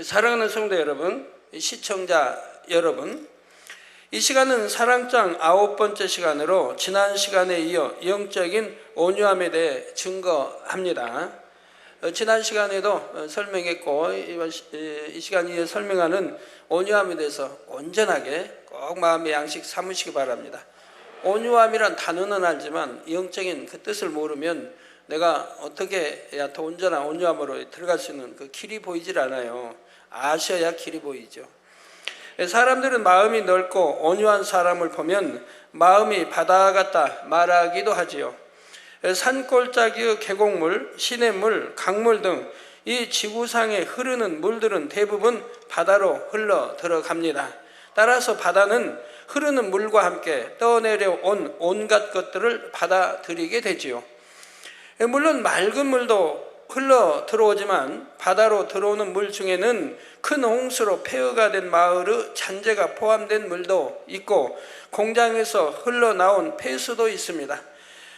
사랑하는 성도 여러분, 시청자 여러분, 이 시간은 사랑장 9번째 시간으로 지난 시간에 이어 영적인 온유함에 대해 증거합니다. 지난 시간에도 설명했고 이 시간 이어 설명하는 온유함에 대해서 온전하게 꼭 마음의 양식 삼으시기 바랍니다. 온유함이란 단어는 알지만 영적인 그 뜻을 모르면 내가 어떻게 해야 더 온전한 온유함으로 들어갈 수 있는 그 길이 보이질 않아요. 아셔야 길이 보이죠. 사람들은 마음이 넓고 온유한 사람을 보면 마음이 바다 같다 말하기도 하지요. 산골짜기의 계곡물, 시냇물, 강물 등 이 지구상에 흐르는 물들은 대부분 바다로 흘러 들어갑니다. 따라서 바다는 흐르는 물과 함께 떠내려온 온갖 것들을 받아들이게 되지요. 물론 맑은 물도 흘러 들어오지만 바다로 들어오는 물 중에는 큰 홍수로 폐허가 된 마을의 잔재가 포함된 물도 있고 공장에서 흘러나온 폐수도 있습니다.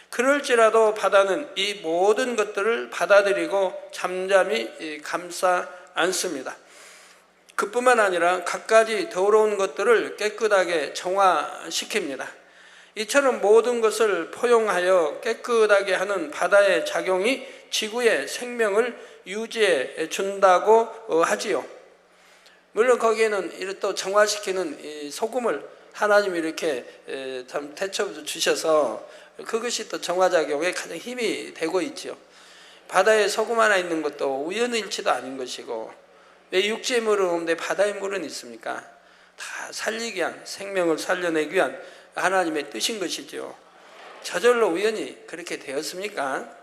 그럴지라도 바다는 이 모든 것들을 받아들이고 잠잠히 감싸 안습니다. 그뿐만 아니라 갖가지 더러운 것들을 깨끗하게 정화시킵니다. 이처럼 모든 것을 포용하여 깨끗하게 하는 바다의 작용이 지구의 생명을 유지해 준다고 하지요. 물론 거기에는 또 정화시키는 이 소금을 하나님이 이렇게 참 대처 주셔서 그것이 또 정화작용에 가장 힘이 되고 있죠. 바다에 소금 하나 있는 것도 우연일치도 아닌 것이고, 왜 육지의 물은 없는데 바다의 물은 있습니까? 다 살리기 위한, 생명을 살려내기 위한 하나님의 뜻인 것이죠. 저절로 우연히 그렇게 되었습니까?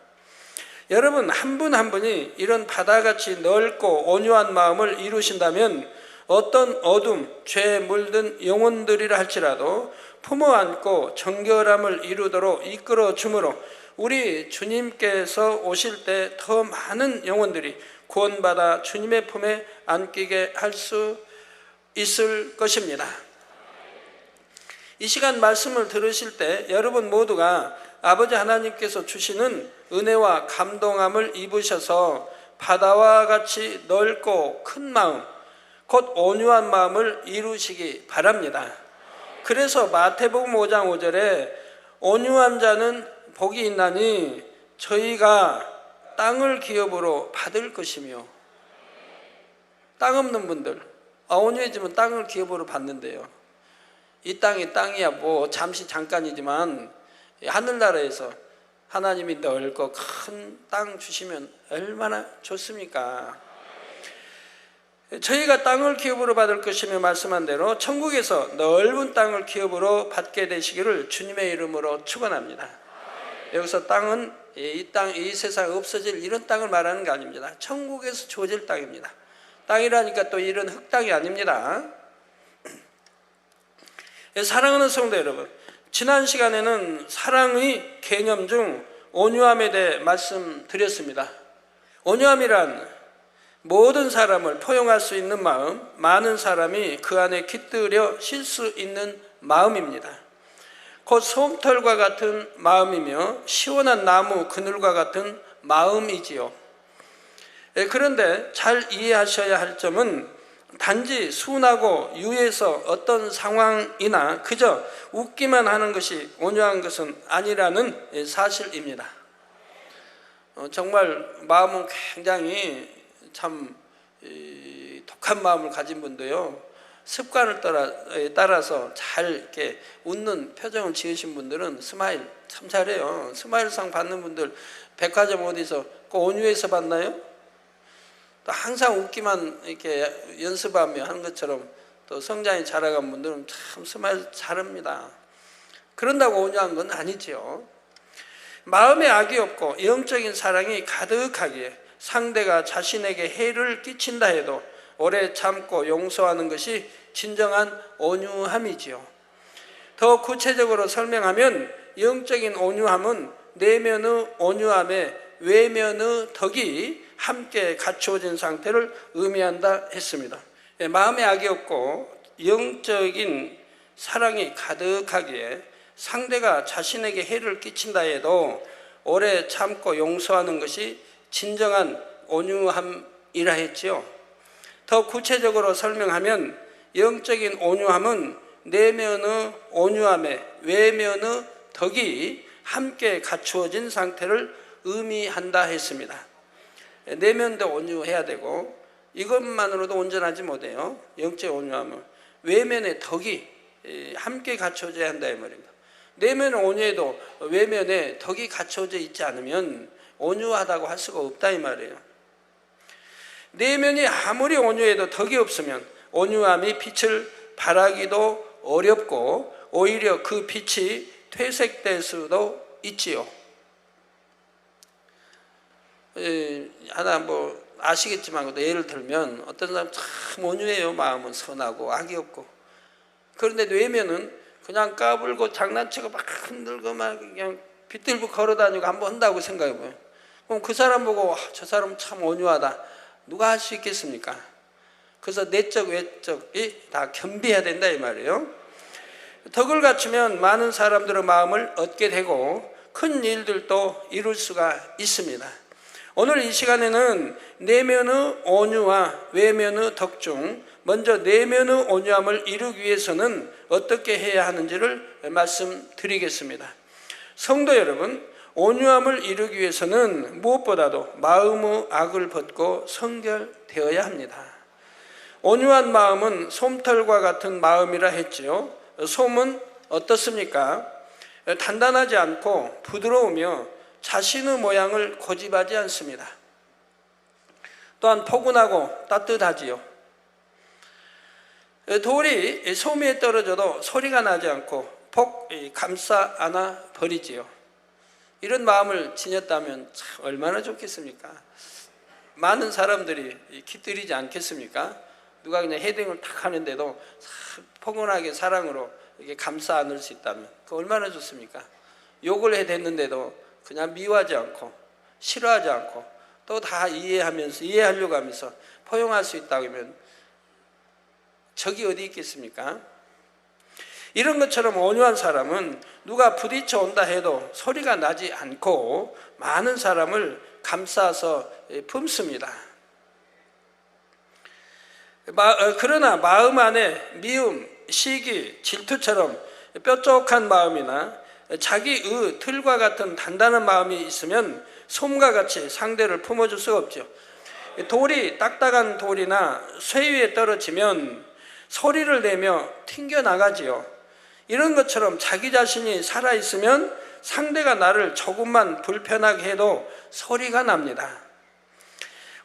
여러분 한 분 한 분이 이런 바다같이 넓고 온유한 마음을 이루신다면 어떤 어둠, 죄에 물든 영혼들이라 할지라도 품어 안고 정결함을 이루도록 이끌어 주므로 우리 주님께서 오실 때 더 많은 영혼들이 구원받아 주님의 품에 안기게 할 수 있을 것입니다. 이 시간 말씀을 들으실 때 여러분 모두가 아버지 하나님께서 주시는 은혜와 감동함을 입으셔서 바다와 같이 넓고 큰 마음, 곧 온유한 마음을 이루시기 바랍니다. 그래서 마태복음 5장 5절에 온유한 자는 복이 있나니 저희가 땅을 기업으로 받을 것이며, 땅 없는 분들 온유해지면 땅을 기업으로 받는데요. 이 땅이 땅이야 뭐 잠시 잠깐이지만 하늘나라에서 하나님이 넓고 큰 땅 주시면 얼마나 좋습니까? 저희가 땅을 기업으로 받을 것이며 말씀한 대로 천국에서 넓은 땅을 기업으로 받게 되시기를 주님의 이름으로 축원합니다. 여기서 땅은 이 세상 없어질 이런 땅을 말하는 게 아닙니다. 천국에서 주어질 땅입니다. 땅이라니까 또 이런 흙땅이 아닙니다. 사랑하는 성도 여러분, 지난 시간에는 사랑의 개념 중 온유함에 대해 말씀드렸습니다. 온유함이란 모든 사람을 포용할 수 있는 마음, 많은 사람이 그 안에 깃들여 쉴 수 있는 마음입니다. 곧 솜털과 같은 마음이며 시원한 나무 그늘과 같은 마음이지요. 그런데 잘 이해하셔야 할 점은 단지 순하고 유해서 어떤 상황이나 그저 웃기만 하는 것이 온유한 것은 아니라는 사실입니다. 정말 마음은 굉장히 참 독한 마음을 가진 분도요, 습관을 따라서 잘 이렇게 웃는 표정을 지으신 분들은 스마일 참 잘해요. 스마일상 받는 분들 백화점 어디서 꼭 온유해서 받나요? 또 항상 웃기만 이렇게 연습하며 하는 것처럼 또 성장이 자라간 분들은 참 스마일 잘합니다. 그런다고 온유한 건 아니죠. 마음에 악이 없고 영적인 사랑이 가득하기에 상대가 자신에게 해를 끼친다 해도 오래 참고 용서하는 것이 진정한 온유함이지요. 더 구체적으로 설명하면 영적인 온유함은 내면의 온유함에 외면의 덕이 함께 갖추어진 상태를 의미한다 했습니다. 마음에 악이 없고 영적인 사랑이 가득하기에 상대가 자신에게 해를 끼친다 해도 오래 참고 용서하는 것이 진정한 온유함이라 했지요. 더 구체적으로 설명하면 영적인 온유함은 내면의 온유함에 외면의 덕이 함께 갖추어진 상태를 의미한다 했습니다. 내면도 온유해야 되고 이것만으로도 온전하지 못해요. 영적 온유함은 외면의 덕이 함께 갖춰져야 한다 이 말입니다. 내면은 온유해도 외면에 덕이 갖춰져 있지 않으면 온유하다고 할 수가 없다 이 말이에요. 내면이 아무리 온유해도 덕이 없으면 온유함이 빛을 발하기도 어렵고 오히려 그 빛이 퇴색될 수도 있지요. 하나 아시겠지만 예를 들면 어떤 사람 참 온유해요. 마음은 선하고 악이 없고. 그런데 외면은 그냥 까불고 장난치고 막 흔들고 막 그냥 빗들고 걸어다니고 한번 한다고 생각해봐요. 그럼 그 사람 보고 저 사람 참 온유하다. 누가 할 수 있겠습니까? 그래서 내적 외적이 다 겸비해야 된다 이 말이에요. 덕을 갖추면 많은 사람들의 마음을 얻게 되고 큰 일들도 이룰 수가 있습니다. 오늘 이 시간에는 내면의 온유와 외면의 덕 중 먼저 내면의 온유함을 이루기 위해서는 어떻게 해야 하는지를 말씀드리겠습니다. 성도 여러분, 온유함을 이루기 위해서는 무엇보다도 마음의 악을 벗고 성결되어야 합니다. 온유한 마음은 솜털과 같은 마음이라 했지요. 솜은 어떻습니까? 단단하지 않고 부드러우며 자신의 모양을 고집하지 않습니다. 또한 포근하고 따뜻하지요. 돌이 솜 위에 떨어져도 소리가 나지 않고 폭 감싸 안아 버리지요. 이런 마음을 지녔다면 참 얼마나 좋겠습니까? 많은 사람들이 깃들이지 않겠습니까? 누가 그냥 헤딩을 탁 하는데도 포근하게 사랑으로 이렇게 감싸 안을 수 있다면 그 얼마나 좋습니까? 욕을 해댔는데도 그냥 미워하지 않고 싫어하지 않고 또 다 이해하려고 하면서 포용할 수 있다고 하면 적이 어디 있겠습니까? 이런 것처럼 온유한 사람은 누가 부딪혀 온다 해도 소리가 나지 않고 많은 사람을 감싸서 품습니다. 그러나 마음 안에 미움, 시기, 질투처럼 뾰족한 마음이나 자기의 틀과 같은 단단한 마음이 있으면 솜과 같이 상대를 품어줄 수가 없죠. 돌이 딱딱한 돌이나 쇠 위에 떨어지면 소리를 내며 튕겨나가지요. 이런 것처럼 자기 자신이 살아있으면 상대가 나를 조금만 불편하게 해도 소리가 납니다.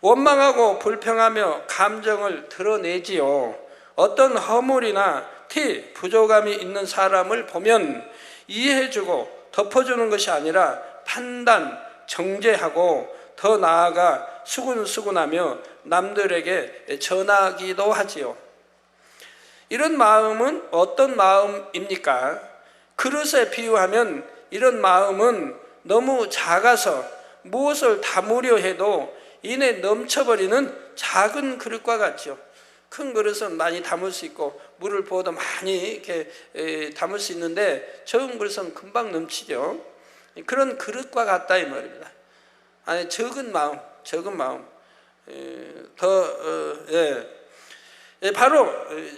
원망하고 불평하며 감정을 드러내지요. 어떤 허물이나 티, 부족함이 있는 사람을 보면 이해해주고 덮어주는 것이 아니라 판단, 정죄하고 더 나아가 수군수군하며 남들에게 전하기도 하지요. 이런 마음은 어떤 마음입니까? 그릇에 비유하면 이런 마음은 너무 작아서 무엇을 담으려 해도 이내 넘쳐버리는 작은 그릇과 같죠. 큰 그릇은 많이 담을 수 있고 물을 부어도 많이 이렇게 담을 수 있는데 적은 그릇은 금방 넘치죠. 그런 그릇과 같다 이 말입니다. 아니 적은 마음 바로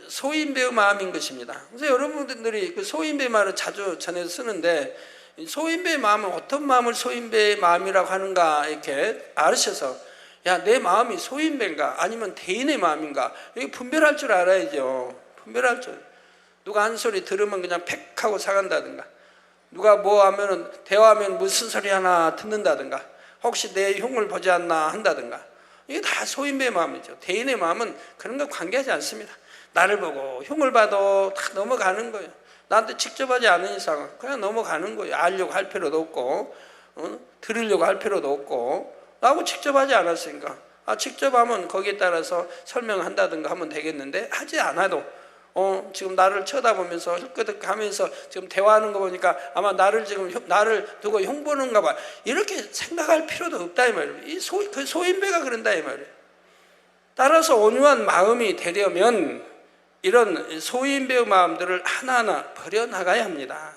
소인배의 마음인 것입니다. 그래서 여러분들이 그 소인배 말을 자주 전해서 쓰는데 소인배의 마음은 어떤 마음을 소인배의 마음이라고 하는가 이렇게 알으셔서 야, 내 마음이 소인배인가 아니면 대인의 마음인가 이게 분별할 줄 알아야죠. 분별할 줄. 누가 한 소리 들으면 그냥 팩 하고 사간다든가 누가 뭐 하면은 대화하면 무슨 소리 하나 듣는다든가 혹시 내 흉을 보지 않나 한다든가 이게 다 소인배의 마음이죠. 대인의 마음은 그런 거 관계하지 않습니다. 나를 보고 흉을 봐도 다 넘어가는 거예요. 나한테 직접 하지 않은 이상 그냥 넘어가는 거예요. 알려고 할 필요도 없고 들으려고 할 필요도 없고 나하고 직접 하지 않았으니까 직접 하면 거기에 따라서 설명한다든가 하면 되겠는데 하지 않아도 지금 나를 쳐다보면서 힐끗 하면서 지금 대화하는 거 보니까 아마 나를 두고 흉보는가 봐 이렇게 생각할 필요도 없다 이 말이에요. 그 소인배가 그런다 이 말이에요. 따라서 온유한 마음이 되려면 이런 소인배의 마음들을 하나하나 버려나가야 합니다.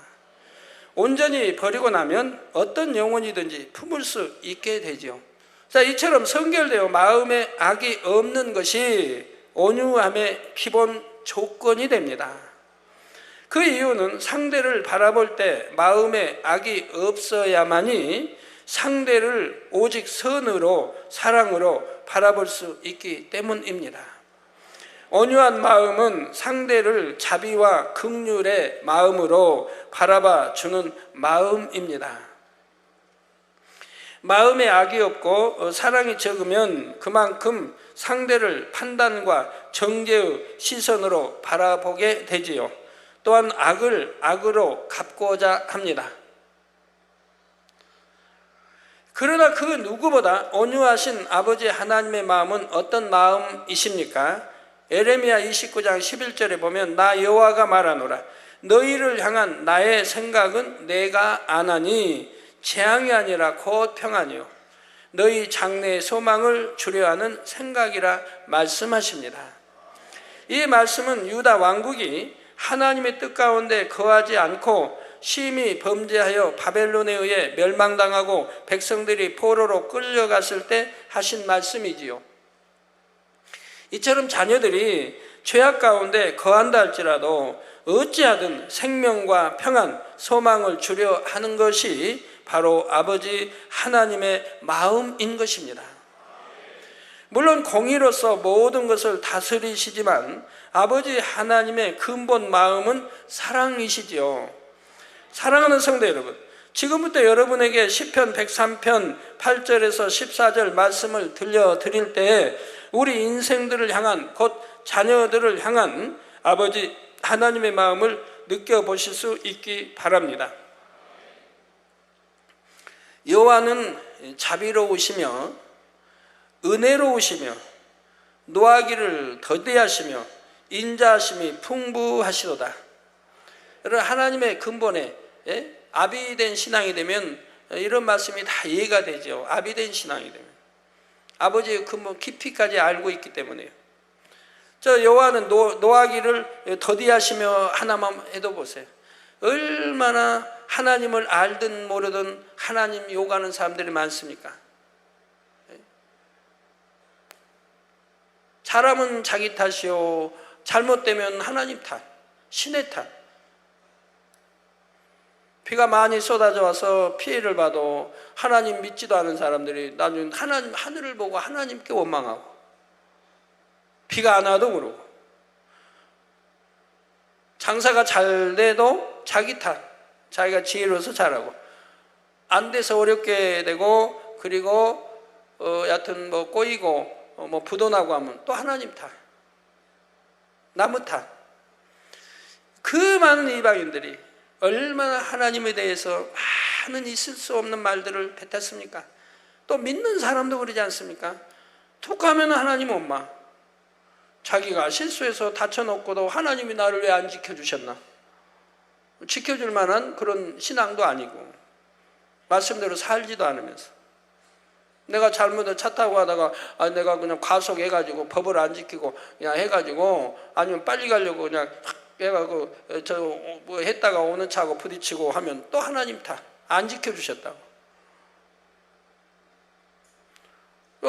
온전히 버리고 나면 어떤 영혼이든지 품을 수 있게 되죠. 자, 이처럼 성결되어 마음에 악이 없는 것이 온유함의 기본 조건이 됩니다. 그 이유는 상대를 바라볼 때 마음에 악이 없어야만이 상대를 오직 선으로 사랑으로 바라볼 수 있기 때문입니다. 온유한 마음은 상대를 자비와 긍휼의 마음으로 바라봐 주는 마음입니다. 마음에 악이 없고 사랑이 적으면 그만큼 상대를 판단과 정죄의 시선으로 바라보게 되지요. 또한 악을 악으로 갚고자 합니다. 그러나 그 누구보다 온유하신 아버지 하나님의 마음은 어떤 마음이십니까? 에레미야 29장 11절에 보면 나 여호와가 말하노라 너희를 향한 나의 생각은 내가 아나니 재앙이 아니라 곧 평안이요 너희 장래의 소망을 주려 하는 생각이라 말씀하십니다. 이 말씀은 유다 왕국이 하나님의 뜻 가운데 거하지 않고 심히 범죄하여 바벨론에 의해 멸망당하고 백성들이 포로로 끌려갔을 때 하신 말씀이지요. 이처럼 자녀들이 죄악 가운데 거한다 할지라도 어찌하든 생명과 평안, 소망을 주려 하는 것이 바로 아버지 하나님의 마음인 것입니다. 물론 공의로서 모든 것을 다스리시지만 아버지 하나님의 근본 마음은 사랑이시지요. 사랑하는 성도 여러분, 지금부터 여러분에게 시편 103편 8절에서 14절 말씀을 들려드릴 때 우리 인생들을 향한 곧 자녀들을 향한 아버지 하나님의 마음을 느껴보실 수 있기 바랍니다. 여호와는 자비로우시며 은혜로우시며 노하기를 더디하시며 인자하심이 풍부하시도다. 여러분 하나님의 근본에 아비된 신앙이 되면 이런 말씀이 다 이해가 되죠. 아비된 신앙이 되면 아버지의 근본 깊이까지 알고 있기 때문에요. 저 여호와는 노하기를 더디하시며 하나만 해도 보세요. 얼마나 하나님을 알든 모르든 하나님 욕하는 사람들이 많습니까? 잘하면 자기 탓이요 잘못되면 하나님 탓, 신의 탓. 비가 많이 쏟아져 와서 피해를 봐도 하나님 믿지도 않은 사람들이 나중에 하나님 하늘을 보고 하나님께 원망하고 비가 안 와도 그러고 장사가 잘 돼도 자기 탓, 자기가 지혜로워서 잘하고 안 돼서 어렵게 되고 그리고 여하튼 뭐 꼬이고 뭐 부도나고 하면 또 하나님 탓, 나무 탓. 그 많은 이방인들이 얼마나 하나님에 대해서 많은 있을 수 없는 말들을 뱉었습니까? 또 믿는 사람도 그러지 않습니까? 툭 하면 하나님 엄마 자기가 실수해서 다쳐놓고도 하나님이 나를 왜 안 지켜주셨나? 지켜줄 만한 그런 신앙도 아니고 말씀대로 살지도 않으면서 내가 잘못을 차 타고 가다가 내가 그냥 과속해가지고 법을 안 지키고 그냥 해가지고 아니면 빨리 가려고 그냥 얘가 뭐 했다가 오는 차하고 부딪히고 하면 또 하나님 탓, 안 지켜주셨다고.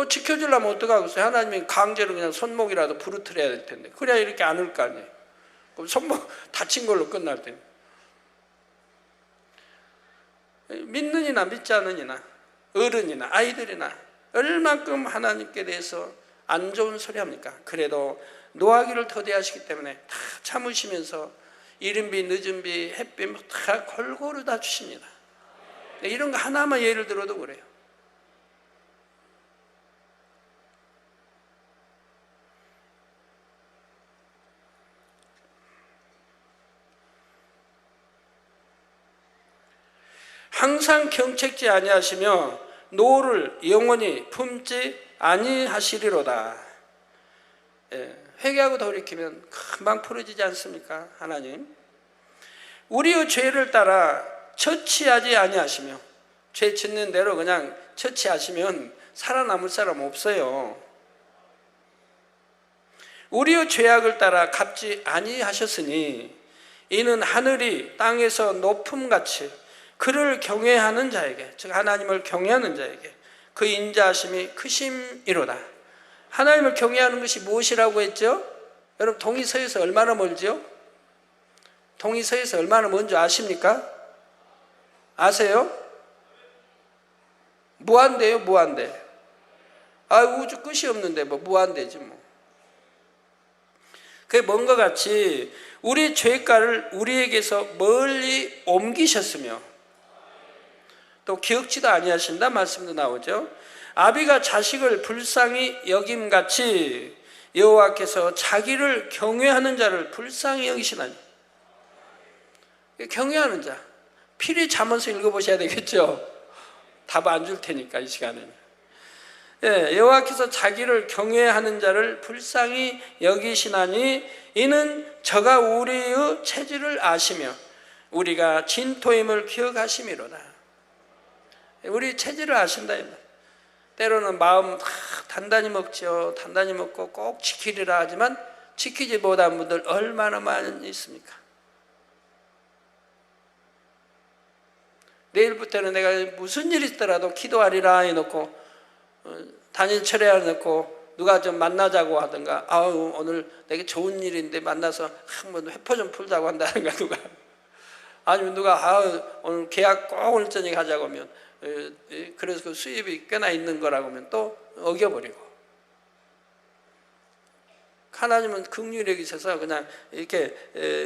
지켜주려면 어떡하겠어요? 하나님이 강제로 그냥 손목이라도 부르트려야 될 텐데 그래야 이렇게 안 올 거 아니에요. 그럼 손목 다친 걸로 끝날 텐데. 믿는 이나 믿지 않는 이나 어른이나 아이들이나 얼만큼 하나님께 대해서 안 좋은 소리 합니까? 그래도 노하기를 더디하시기 때문에 다 참으시면서 이른 비 늦은 비 햇빛 다 골고루 다 주십니다. 이런 거 하나만 예를 들어도 그래요. 항상 경책지 아니하시며 노를 영원히 품지 아니하시리로다. 회개하고 돌이키면 금방 풀어지지 않습니까? 하나님 우리의 죄를 따라 처치하지 아니하시며 죄 짓는 대로 그냥 처치하시면 살아남을 사람 없어요. 우리의 죄악을 따라 갚지 아니하셨으니 이는 하늘이 땅에서 높음같이 그를 경외하는 자에게 즉 하나님을 경외하는 자에게 그 인자하심이 크심이로다. 하나님을 경외하는 것이 무엇이라고 했죠? 여러분 동의서에서 얼마나 멀죠? 동의서에서 얼마나 먼 줄 아십니까? 아세요? 무한대요, 무한대. 우주 끝이 없는데 뭐 무한대지 뭐. 그게 뭔가 같이 우리 죄가를 우리에게서 멀리 옮기셨으며, 또 기억지도 아니하신다 말씀도 나오죠. 아비가 자식을 불쌍히 여김같이 여호와께서 자기를 경외하는 자를 불쌍히 여기시나니. 경외하는 자, 필히 잠언서 읽어보셔야 되겠죠. 답 안 줄 테니까 이 시간에는. 여호와께서 자기를 경외하는 자를 불쌍히 여기시나니 이는 저가 우리의 체질을 아시며 우리가 진토임을 기억하심이로다. 우리 체질을 아신다. 때로는 마음 단단히 먹죠. 단단히 먹고 꼭 지키리라 하지만 지키지 못한 분들 얼마나 많이 있습니까? 내일부터는 내가 무슨 일이 있더라도 기도하리라 해놓고 단일 철회를 놓고 누가 좀 만나자고 하든가, 오늘 내게 좋은 일인데 만나서 한번 회포 좀 풀자고 한다든가, 누가 아니면 누가 오늘 계약 꼭 오늘 저녁에 하자고 하면, 그래서 그 수입이 꽤나 있는 거라고 하면 또 어겨버리고. 하나님은 긍휼력이 있어서 그냥 이렇게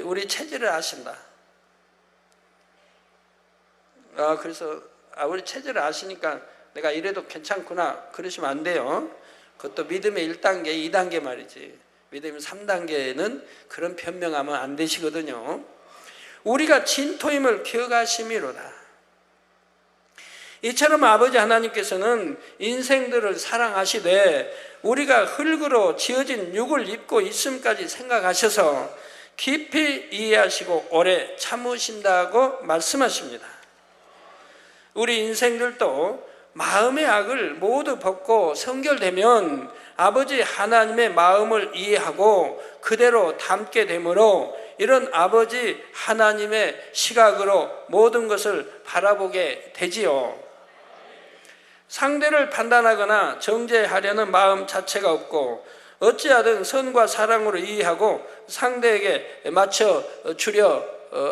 우리 체질을 아신다. 그래서 우리 체질을 아시니까 내가 이래도 괜찮구나 그러시면 안 돼요. 그것도 믿음의 1단계, 2단계 말이지. 믿음의 3단계는 그런 변명하면 안 되시거든요. 우리가 진토임을 기억하심이로다. 이처럼 아버지 하나님께서는 인생들을 사랑하시되 우리가 흙으로 지어진 육을 입고 있음까지 생각하셔서 깊이 이해하시고 오래 참으신다고 말씀하십니다. 우리 인생들도 마음의 악을 모두 벗고 성결되면 아버지 하나님의 마음을 이해하고 그대로 담게 되므로 이런 아버지 하나님의 시각으로 모든 것을 바라보게 되지요. 상대를 판단하거나 정죄하려는 마음 자체가 없고 어찌하든 선과 사랑으로 이해하고 상대에게 맞춰 주려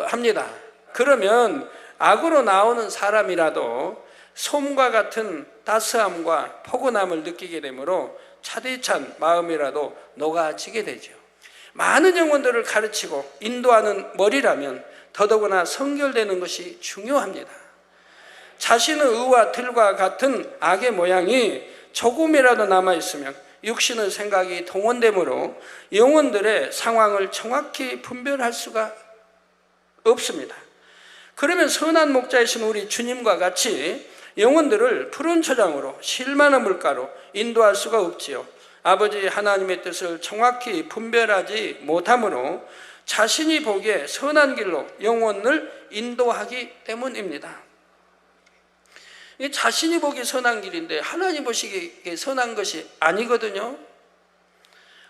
합니다. 그러면 악으로 나오는 사람이라도 솜과 같은 따스함과 포근함을 느끼게 되므로 차디찬 마음이라도 녹아지게 되죠. 많은 영혼들을 가르치고 인도하는 머리라면 더더구나 성결되는 것이 중요합니다. 자신의 의와 틀과 같은 악의 모양이 조금이라도 남아있으면 육신의 생각이 동원되므로 영혼들의 상황을 정확히 분별할 수가 없습니다. 그러면 선한 목자이신 우리 주님과 같이 영혼들을 푸른 초장으로 실만한 물가로 인도할 수가 없지요. 아버지 하나님의 뜻을 정확히 분별하지 못하므로 자신이 보기에 선한 길로 영혼을 인도하기 때문입니다. 자신이 보기에 선한 길인데 하나님 보시기에 선한 것이 아니거든요.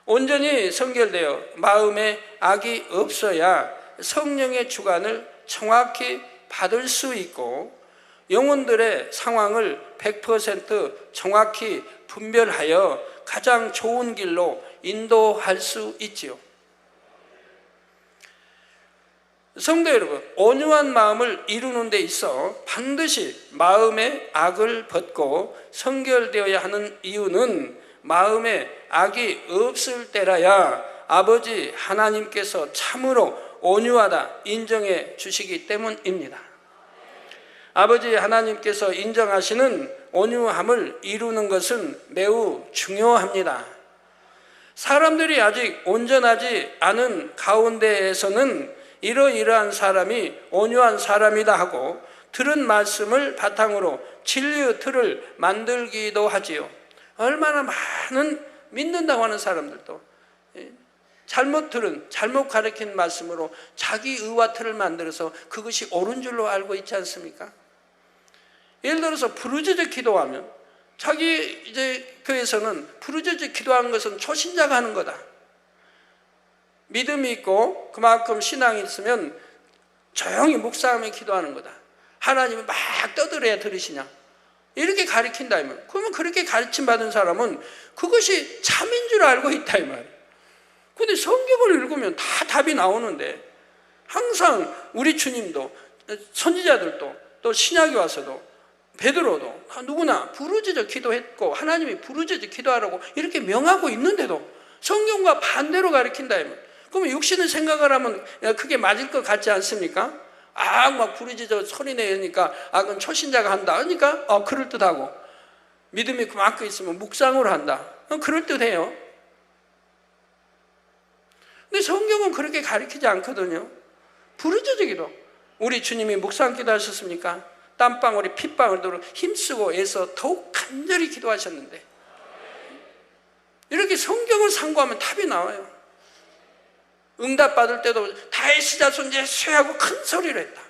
온전히 성결되어 마음에 악이 없어야 성령의 주관을 정확히 받을 수 있고 영혼들의 상황을 100% 정확히 분별하여 가장 좋은 길로 인도할 수 있지요. 성도 여러분, 온유한 마음을 이루는 데 있어 반드시 마음의 악을 벗고 성결되어야 하는 이유는 마음에 악이 없을 때라야 아버지 하나님께서 참으로 온유하다 인정해 주시기 때문입니다. 아버지 하나님께서 인정하시는 온유함을 이루는 것은 매우 중요합니다. 사람들이 아직 온전하지 않은 가운데에서는 이러이러한 사람이 온유한 사람이다 하고 들은 말씀을 바탕으로 진리의 틀을 만들기도 하지요. 얼마나 많은 믿는다고 하는 사람들도 잘못 들은, 잘못 가르친 말씀으로 자기 의와 틀을 만들어서 그것이 옳은 줄로 알고 있지 않습니까? 예를 들어서 부르짖어 기도하면 자기 교회에서는 부르짖어 기도하는 것은 초신자가 하는 거다. 믿음이 있고 그만큼 신앙이 있으면 조용히 묵상하며 기도하는 거다. 하나님이 막 떠들어야 들으시냐? 이렇게 가르친다 이 말. 그러면 그렇게 가르침 받은 사람은 그것이 참인 줄 알고 있다 이 말이에요. 근데 성경을 읽으면 다 답이 나오는데, 항상 우리 주님도, 선지자들도, 또 신약에 와서도, 베드로도 누구나 부르짖어 기도했고 하나님이 부르짖어 기도하라고 이렇게 명하고 있는데도 성경과 반대로 가르친다 이 말이에요. 그러면 육신을 생각을 하면 그게 맞을 것 같지 않습니까? 막 부르짖어 소리 내니까 그건 초신자가 한다. 그러니까 그럴듯하고, 믿음이 그만큼 있으면 묵상으로 한다. 그럴듯해요. 근데 성경은 그렇게 가르치지 않거든요. 부르짖어 기도. 우리 주님이 묵상 기도하셨습니까? 땀방울이 핏방울도 힘쓰고 애써 더욱 간절히 기도하셨는데, 이렇게 성경을 상고하면 답이 나와요. 응답받을 때도 다윗의 자손 예수하고 큰 소리를 했다.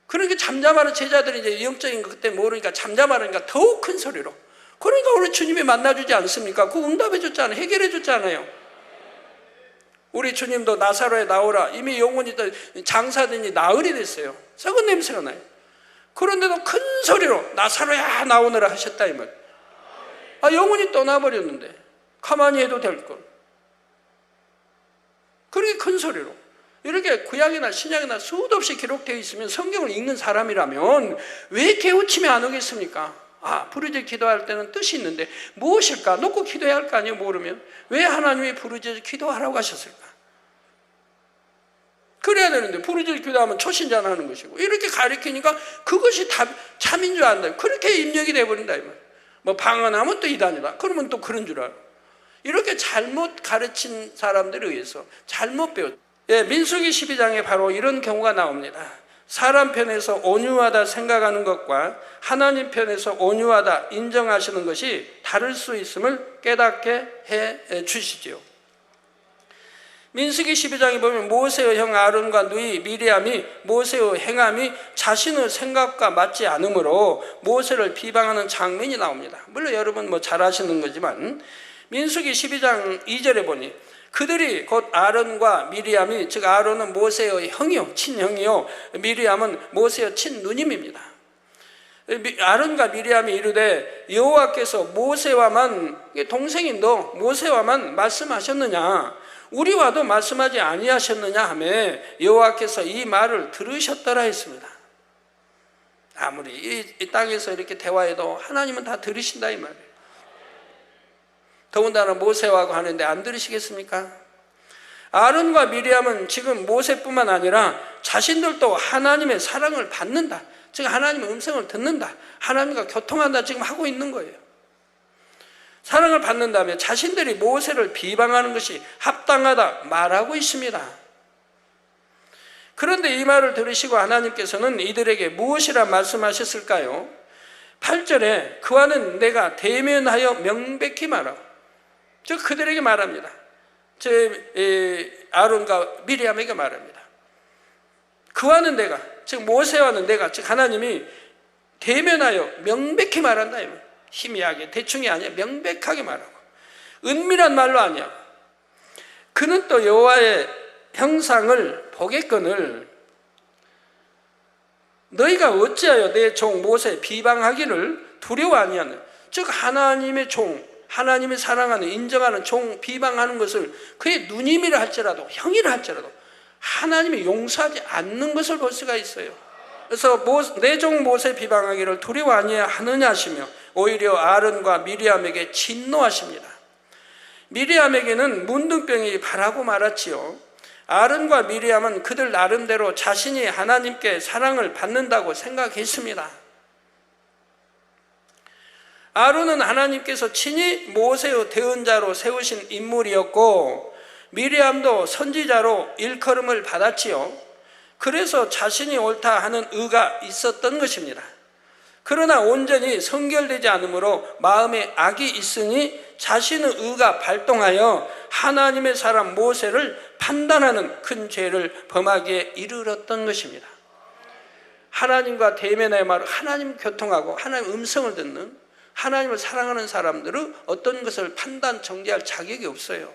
그러니까 잠잠하는 제자들이 이제 영적인 것 그때 모르니까 잠잠하니까 더욱 큰 소리로. 그러니까 우리 주님이 만나주지 않습니까? 그 응답해 줬잖아요. 해결해 줬잖아요. 우리 주님도 나사로에 나오라. 이미 영혼이 장사되니 나흘이 됐어요. 썩은 냄새가 나요. 그런데도 큰 소리로 나사로야 나오느라 하셨다 이 말. 영혼이 떠나버렸는데 가만히 해도 될 걸. 그렇게 큰 소리로. 이렇게 구약이나 신약이나 수도 없이 기록되어 있으면 성경을 읽는 사람이라면 왜 깨우침이 안 오겠습니까? 부르짖어 기도할 때는 뜻이 있는데 무엇일까? 놓고 기도해야 할 거 아니에요. 모르면. 왜 하나님이 부르짖어 기도하라고 하셨을까? 그래야 되는데 부르짖어 기도하면 초신자는 하는 것이고, 이렇게 가르치니까 그것이 참인 줄 안다. 그렇게 입력이 돼버린다 이 말. 뭐 방언하면 또 이단이다. 그러면 또 그런 줄 알아. 이렇게 잘못 가르친 사람들에 의해서 잘못 배웠. 민수기 12장에 바로 이런 경우가 나옵니다. 사람 편에서 온유하다 생각하는 것과 하나님 편에서 온유하다 인정하시는 것이 다를 수 있음을 깨닫게 해 주시지요. 민수기 12장에 보면 모세의 형 아론과 누이 미리암이 모세의 행함이 자신의 생각과 맞지 않으므로 모세를 비방하는 장면이 나옵니다. 물론 여러분 잘 아시는 거지만 민수기 12장 2절에 보니 그들이 곧 아론과 미리암이, 즉 아론은 모세의 형이요 친형이요 미리암은 모세의 친누님입니다. 아론과 미리암이 이르되 여호와께서 모세와만, 동생인 너 모세와만 말씀하셨느냐, 우리와도 말씀하지 아니하셨느냐 하며 여호와께서 이 말을 들으셨더라 했습니다. 아무리 이 땅에서 이렇게 대화해도 하나님은 다 들으신다 이 말이에요. 더군다나 모세하고 하는데 안 들으시겠습니까? 아론과 미리암은 지금 모세뿐만 아니라 자신들도 하나님의 사랑을 받는다, 즉 하나님의 음성을 듣는다, 하나님과 교통한다 지금 하고 있는 거예요. 사랑을 받는다며 자신들이 모세를 비방하는 것이 합당하다 말하고 있습니다. 그런데 이 말을 들으시고 하나님께서는 이들에게 무엇이라 말씀하셨을까요? 8절에 그와는 내가 대면하여 명백히 말하고, 즉 그들에게 말합니다. 아론과 미리암에게 말합니다. 그와는 내가, 즉 모세와는 내가, 즉 하나님이 대면하여 명백히 말한다. 희미하게 대충이 아니야. 명백하게 말하고 은밀한 말로 아니야. 그는 또 여호와의 형상을 보겠거늘 너희가 어찌하여 내 종 모세 비방하기를 두려워 아니하느냐. 즉 하나님의 종, 하나님이 사랑하는 인정하는 종 비방하는 것을 그의 누님이라 할지라도 형이라 할지라도 하나님이 용서하지 않는 것을 볼 수가 있어요. 그래서 내 종 모세 비방하기를 두려워 아니하느냐 하시며 오히려 아론과 미리암에게 진노하십니다. 미리암에게는 문둥병이 바라고 말았지요. 아론과 미리암은 그들 나름대로 자신이 하나님께 사랑을 받는다고 생각했습니다. 아론은 하나님께서 친히 모세의 대언자로 세우신 인물이었고 미리암도 선지자로 일컬음을 받았지요. 그래서 자신이 옳다 하는 의가 있었던 것입니다. 그러나 온전히 성결되지 않으므로 마음에 악이 있으니 자신의 의가 발동하여 하나님의 사람 모세를 판단하는 큰 죄를 범하기에 이르렀던 것입니다. 하나님과 대면의 말을 하나님 교통하고 하나님 음성을 듣는, 하나님을 사랑하는 사람들은 어떤 것을 판단, 정죄할 자격이 없어요.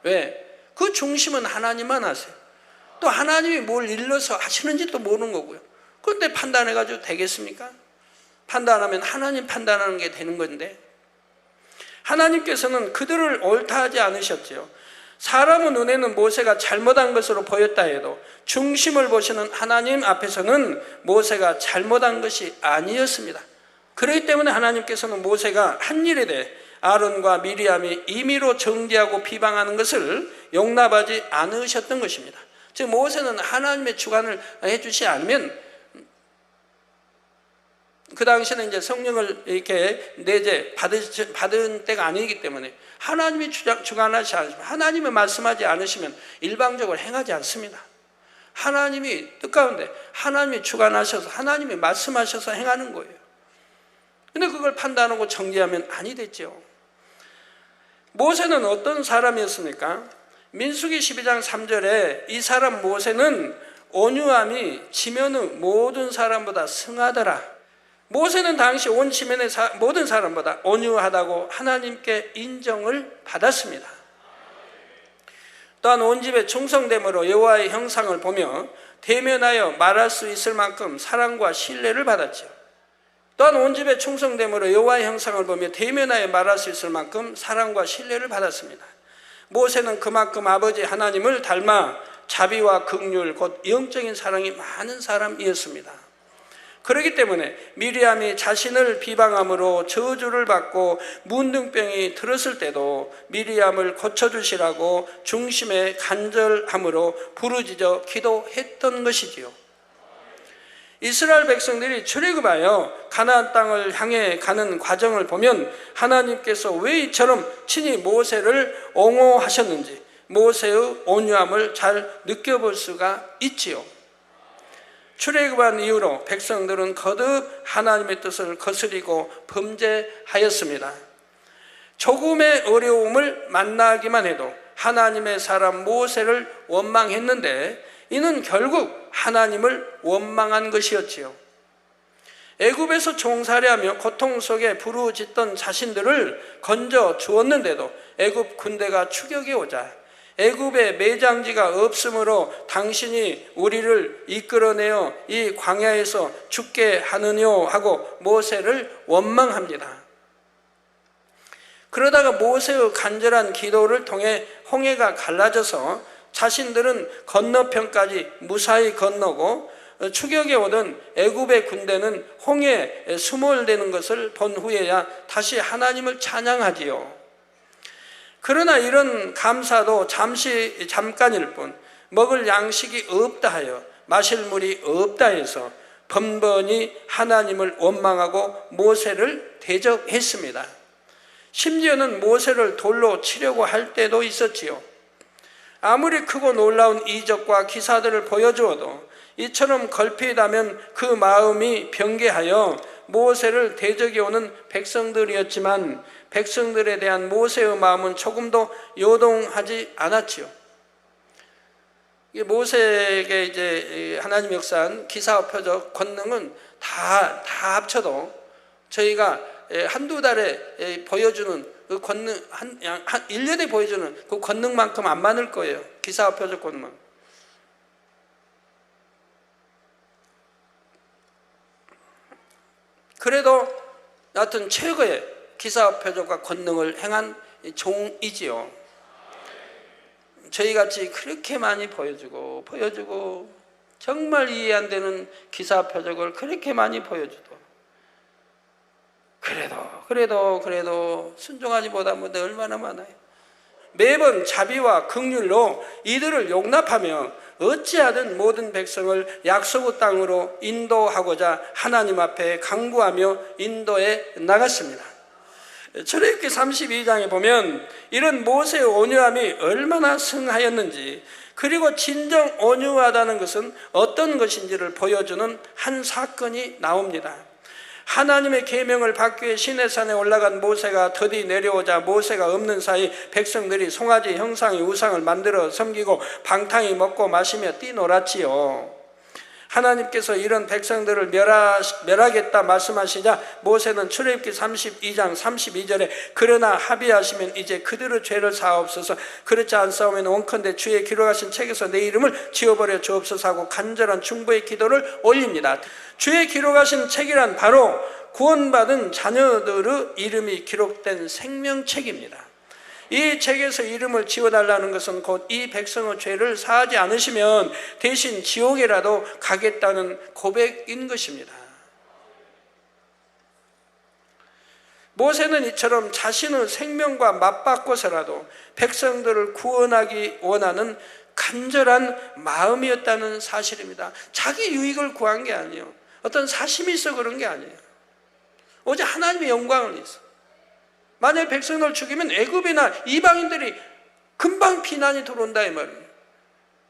왜? 그 중심은 하나님만 하세요. 또 하나님이 뭘 일러서 하시는지도 모르는 거고요. 그런데 판단해가지고 되겠습니까? 판단하면 하나님 판단하는 게 되는 건데, 하나님께서는 그들을 옳다 하지 않으셨지요. 사람의 눈에는 모세가 잘못한 것으로 보였다 해도 중심을 보시는 하나님 앞에서는 모세가 잘못한 것이 아니었습니다. 그렇기 때문에 하나님께서는 모세가 한 일에 대해 아론과 미리암이 임의로 정죄하고 비방하는 것을 용납하지 않으셨던 것입니다. 즉 모세는 하나님의 주관을 해주지 않으면, 그 당시에는 이제 성령을 이렇게 내재 받은 때가 아니기 때문에 하나님이 주관하지 않으시면, 하나님이 말씀하지 않으시면 일방적으로 행하지 않습니다. 하나님이 뜻 가운데 하나님이 주관하셔서 하나님이 말씀하셔서 행하는 거예요. 근데 그걸 판단하고 정죄하면 아니 됐죠. 모세는 어떤 사람이었습니까? 민수기 12장 3절에 이 사람 모세는 온유함이 지면의 모든 사람보다 승하더라. 모세는 당시 온 지면의 모든 사람보다 온유하다고 하나님께 인정을 받았습니다. 또한 온 집에 충성됨으로 여호와의 형상을 보며 대면하여 말할 수 있을 만큼 사랑과 신뢰를 받았죠. 또한 온 집에 충성됨으로 여호와의 형상을 보며 대면하여 말할 수 있을 만큼 사랑과 신뢰를 받았습니다. 모세는 그만큼 아버지 하나님을 닮아 자비와 긍휼 곧 영적인 사랑이 많은 사람이었습니다. 그렇기 때문에 미리암이 자신을 비방함으로 저주를 받고 문둥병이 들었을 때도 미리암을 고쳐주시라고 중심에 간절함으로 부르짖어 기도했던 것이지요. 이스라엘 백성들이 출애굽하여 가나안 땅을 향해 가는 과정을 보면 하나님께서 왜 이처럼 친히 모세를 옹호하셨는지 모세의 온유함을 잘 느껴볼 수가 있지요. 출애굽한 이후로 백성들은 거듭 하나님의 뜻을 거스리고 범죄하였습니다. 조금의 어려움을 만나기만 해도 하나님의 사람 모세를 원망했는데 이는 결국 하나님을 원망한 것이었지요. 애굽에서 종살이하며 고통 속에 부르짖던 자신들을 건져 주었는데도 애굽 군대가 추격해 오자 애굽에 매장지가 없으므로 당신이 우리를 이끌어내어 이 광야에서 죽게 하느뇨 하고 모세를 원망합니다. 그러다가 모세의 간절한 기도를 통해 홍해가 갈라져서 자신들은 건너편까지 무사히 건너고 추격에 오던 애굽의 군대는 홍해에 수몰되는 것을 본 후에야 다시 하나님을 찬양하지요. 그러나 이런 감사도 잠깐일 뿐 먹을 양식이 없다 하여 마실 물이 없다 해서 번번이 하나님을 원망하고 모세를 대적했습니다. 심지어는 모세를 돌로 치려고 할 때도 있었지요. 아무리 크고 놀라운 이적과 기사들을 보여주어도 이처럼 걸핏하면 그 마음이 변개하여 모세를 대적해 오는 백성들이었지만 백성들에 대한 모세의 마음은 조금도 요동하지 않았지요. 모세에게 이제 하나님 역사한 기사와 표적, 권능은 다 합쳐도 저희가 한두 달에 보여주는 그 권능, 한 1년에 보여주는 그 권능만큼 안 많을 거예요. 기사와 표적 권능. 그래도 여하튼 최고의 기사와 표적과 권능을 행한 종이지요. 저희같이 그렇게 많이 보여주고 정말 이해 안 되는 기사와 표적을 그렇게 많이 보여줘도 그래도 순종하지 못한 분들 얼마나 많아요. 매번 자비와 긍휼로 이들을 용납하며 어찌하든 모든 백성을 약속의 땅으로 인도하고자 하나님 앞에 간구하며 인도해 나갔습니다. 출애굽기 32장에 보면 이런 모세의 온유함이 얼마나 승하였는지, 그리고 진정 온유하다는 것은 어떤 것인지를 보여주는 한 사건이 나옵니다. 하나님의 계명을 받기 위해 시내산에 올라간 모세가 더디 내려오자 모세가 없는 사이 백성들이 송아지 형상의 우상을 만들어 섬기고 방탕히 먹고 마시며 뛰놀았지요. 하나님께서 이런 백성들을 멸하겠다 말씀하시자 모세는 출애굽기 32장 32절에 그러나 합의하시면 이제 그들의 죄를 사하옵소서, 그렇지 않사오면 원컨대 주의 기록하신 책에서 내 이름을 지워버려 주옵소서 하고 간절한 중보의 기도를 올립니다. 주의 기록하신 책이란 바로 구원받은 자녀들의 이름이 기록된 생명책입니다. 이 책에서 이름을 지워달라는 것은 곧 이 백성의 죄를 사하지 않으시면 대신 지옥에라도 가겠다는 고백인 것입니다. 모세는 이처럼 자신의 생명과 맞바꿔서라도 백성들을 구원하기 원하는 간절한 마음이었다는 사실입니다. 자기 유익을 구한 게 아니에요. 어떤 사심이 있어 그런 게 아니에요. 오직 하나님의 영광을 위해서. 만약 백성을 죽이면 애굽이나 이방인들이 금방 비난이 들어온다 이 말이에요.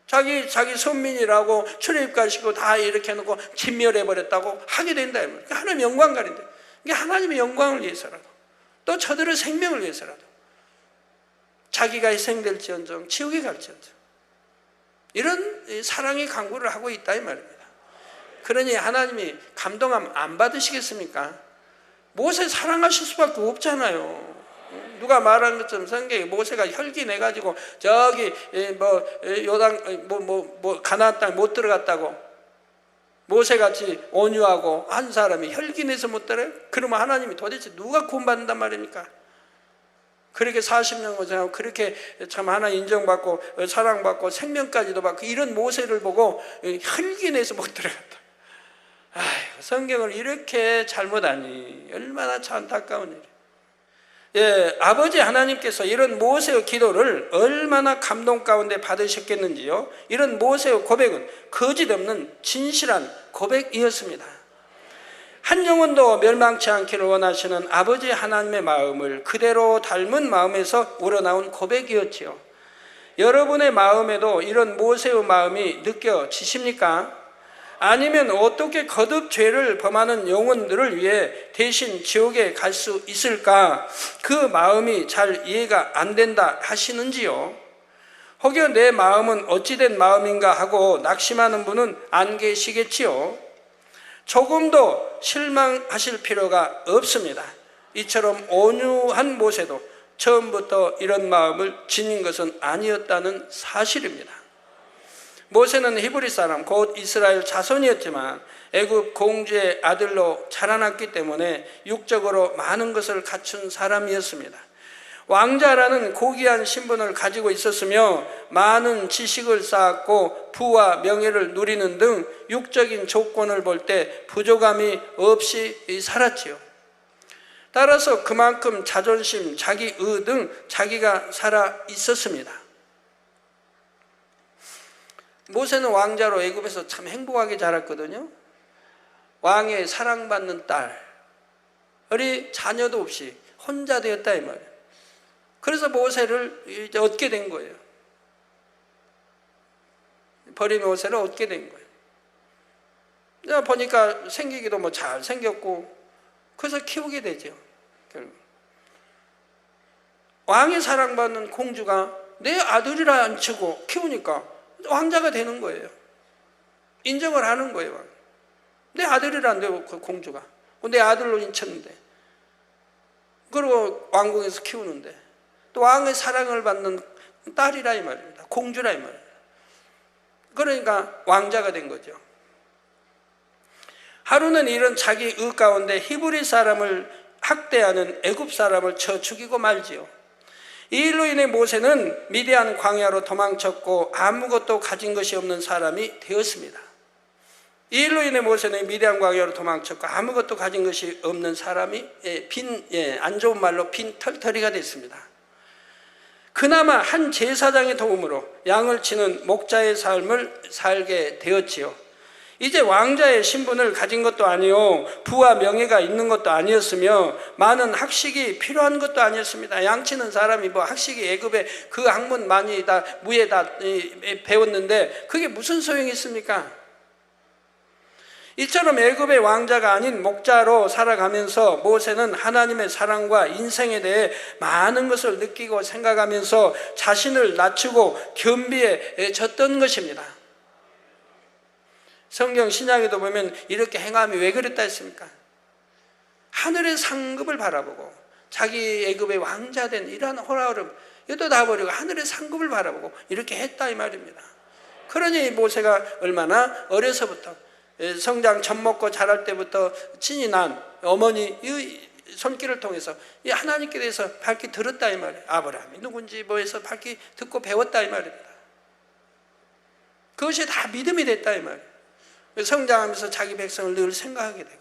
자기 선민이라고 출애굽가시고 다 이렇게 해놓고 진멸해버렸다고 하게 된다 이 말이에요. 하나님의 영광 가린다. 이게 하나님의 영광을 위해서라도, 또 저들의 생명을 위해서라도 자기가 희생될지언정 지옥에 갈지언정 이런 사랑의 강구를 하고 있다 이 말입니다. 그러니 하나님이 감동하면 안 받으시겠습니까? 모세 사랑하실 수밖에 없잖아요. 누가 말한 것처럼 성경에 모세가 혈기 내 가지고 저기 요단 가나안 땅 못 들어갔다고, 모세같이 온유하고 한 사람이 혈기 내서 못 들어요? 그러면 하나님이 도대체 누가 구원받는단 말입니까? 그렇게 40년 고생하고 그렇게 참 하나 인정받고 사랑받고 생명까지도 받고 이런 모세를 보고 혈기 내서 못 들어갔다. 아휴, 성경을 이렇게 잘못하니 얼마나 참 안타까운 일이에요. 예, 아버지 하나님께서 이런 모세의 기도를 얼마나 감동 가운데 받으셨겠는지요. 이런 모세의 고백은 거짓 없는 진실한 고백이었습니다. 한 영혼도 멸망치 않기를 원하시는 아버지 하나님의 마음을 그대로 닮은 마음에서 우러나온 고백이었지요. 여러분의 마음에도 이런 모세의 마음이 느껴지십니까? 아니면 어떻게 거듭 죄를 범하는 영혼들을 위해 대신 지옥에 갈 수 있을까? 그 마음이 잘 이해가 안 된다 하시는지요? 혹여 내 마음은 어찌된 마음인가 하고 낙심하는 분은 안 계시겠지요? 조금도 실망하실 필요가 없습니다. 이처럼 온유한 모세도 처음부터 이런 마음을 지닌 것은 아니었다는 사실입니다. 모세는 히브리 사람 곧 이스라엘 자손이었지만 애굽 공주의 아들로 자라났기 때문에 육적으로 많은 것을 갖춘 사람이었습니다. 왕자라는 고귀한 신분을 가지고 있었으며 많은 지식을 쌓았고 부와 명예를 누리는 등 육적인 조건을 볼 때 부족함이 없이 살았지요. 따라서 그만큼 자존심, 자기의 등 자기가 살아 있었습니다. 모세는 왕자로 애굽에서 참 행복하게 자랐거든요. 왕의 사랑받는 딸이 자녀도 없이 혼자 되었다 이 말이에요. 그래서 모세를 이제 얻게 된 거예요. 버린 모세를 얻게 된 거예요. 보니까 생기기도 뭐 잘 생겼고 그래서 키우게 되죠. 왕의 사랑받는 공주가 내 아들이라 안 치고 키우니까 왕자가 되는 거예요. 인정을 하는 거예요. 내 아들이란데 그 공주가 내 아들로 인쳤는데, 그리고 왕궁에서 키우는데 또 왕의 사랑을 받는 딸이라 이 말입니다. 공주라 이 말입니다. 그러니까 왕자가 된 거죠. 하루는 이런 자기 의 가운데 히브리 사람을 학대하는 애굽 사람을 쳐 죽이고 말지요. 이 일로 인해 모세는 미디안 광야로 도망쳤고 아무것도 가진 것이 없는 사람이 되었습니다. 이 일로 인해 모세는 미디안 광야로 도망쳤고 아무것도 가진 것이 없는 사람이 안 좋은 말로 빈 털터리가 됐습니다. 그나마 한 제사장의 도움으로 양을 치는 목자의 삶을 살게 되었지요. 이제 왕자의 신분을 가진 것도 아니요 부와 명예가 있는 것도 아니었으며 많은 학식이 필요한 것도 아니었습니다. 양치는 사람이 뭐 학식이 애굽에 그 학문 많이 다 무예 다 배웠는데 그게 무슨 소용이 있습니까? 이처럼 애굽의 왕자가 아닌 목자로 살아가면서 모세는 하나님의 사랑과 인생에 대해 많은 것을 느끼고 생각하면서 자신을 낮추고 겸비해졌던 것입니다. 성경 신약에도 보면 이렇게 행함이 왜 그랬다 했습니까? 하늘의 상급을 바라보고 자기 애굽의 왕자 된 이러한 호라를 이것도 다 버리고 하늘의 상급을 바라보고 이렇게 했다 이 말입니다. 그러니 모세가 얼마나 어려서부터 성장 젖 먹고 자랄 때부터 친히 난 어머니 이 손길을 통해서 이 하나님께 대해서 밝히 들었다 이 말이에요. 아브라함이 누군지 뭐해서 밝히 듣고 배웠다 이 말입니다. 그것이 다 믿음이 됐다 이 말이에요. 성장하면서 자기 백성을 늘 생각하게 되고,